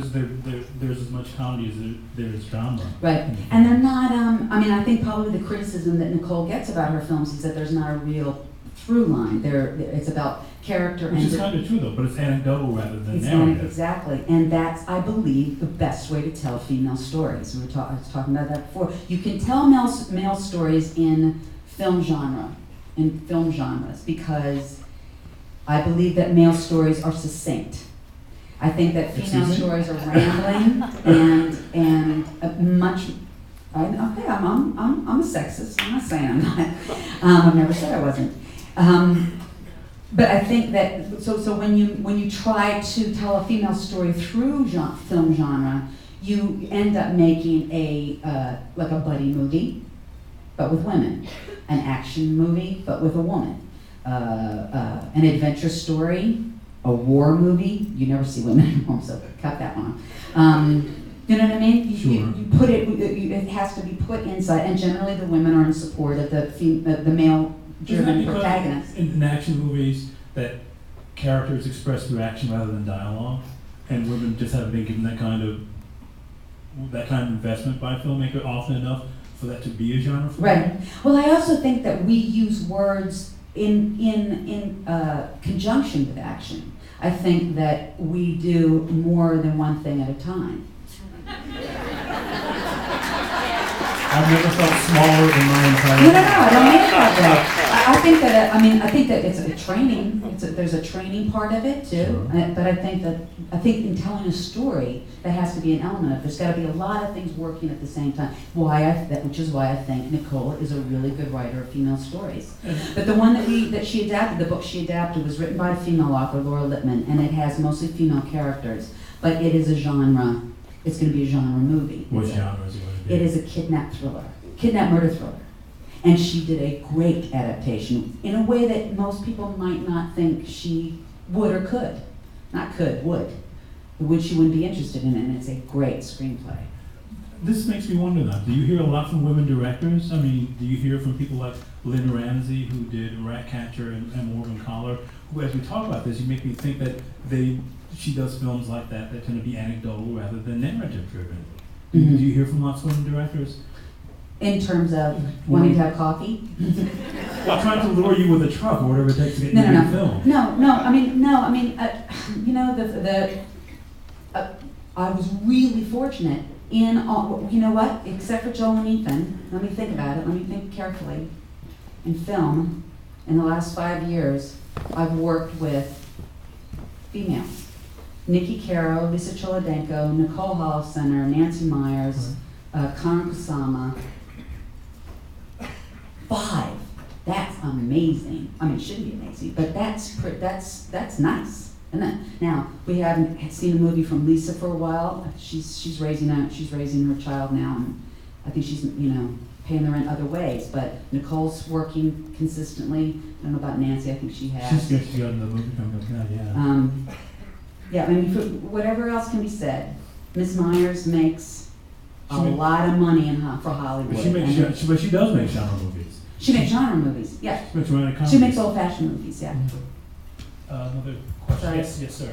there's as much comedy as there is drama. Right, and they're not, I mean, I think probably the criticism that Nicole gets about her films is that there's not a real through line. It's about character. Which is kind of true though, but it's anecdotal rather than narrative. Exactly, and that's, I believe, the best way to tell female stories. I was talking about that before. You can tell male stories in film genres, because I believe that male stories are succinct. I think that female stories are rambling and much. I'm a sexist. I'm not saying I'm not. I've never said I wasn't. But I think that so when you try to tell a female story through film genre, you end up making like a buddy movie, but with women, an action movie, but with a woman, an adventure story, a war movie. You never see women in war, so cut that one. You know what I mean? Sure. You put it. It has to be put inside, and generally the women are in support of the male-driven protagonist. In action movies, that characters expressed through action rather than dialogue, and women just haven't been given that kind of investment by a filmmaker often enough for that to be a genre for Right. them. Well, I also think that we use words in conjunction with action. I think that we do more than one thing at a time. I've never felt smaller in my entire No, I don't mean it that way. I think that it's a training. There's a training part of it too. Sure. But I think in telling a story, that has to be an element of it. There's got to be a lot of things working at the same time. Which is why I think Nicole is a really good writer of female stories. But the one that she adapted, the book she adapted, was written by a female author, Laura Lippman, and it has mostly female characters. But it is a genre. It's going to be a genre movie. What genre is it going to be? It is a kidnap murder thriller. And she did a great adaptation in a way that most people might not think she would or could. Not could, would. She wouldn't be interested in it, and it's a great screenplay. This makes me wonder now, do you hear a lot from women directors? I mean, do you hear from people like Lynn Ramsey, who did Ratcatcher and Morgan Collar, who, as we talk about this, you make me think that she does films like that tend to be anecdotal rather than narrative driven. Mm-hmm. Do you hear from lots of women directors? In terms of wanting to have coffee? Well, trying to lure you with a truck or whatever it takes to get you to film. I was really fortunate in all, you know what, except for Joel and Ethan, let me think about it, let me think carefully. In film, in the last 5 years, I've worked with females. Nikki Caro, Lisa Cholodenko, Nicole Holofcener, Nancy Myers, Karen Kusama. 5. That's amazing. I mean, it shouldn't be amazing, but that's nice, isn't it? Now, we haven't seen a movie from Lisa for a while. She's raising her child now, and I think she's paying the rent other ways. But Nicole's working consistently. I don't know about Nancy. I think she has. She's got another movie coming up now. Yeah. Yeah. I mean, whatever else can be said, Ms. Myers makes a lot of money for Hollywood. But she does make genre movies. She makes genre movies, yeah. She makes romantic comedies. She makes old-fashioned movies, yeah. Another question. Sorry. Yes, sir.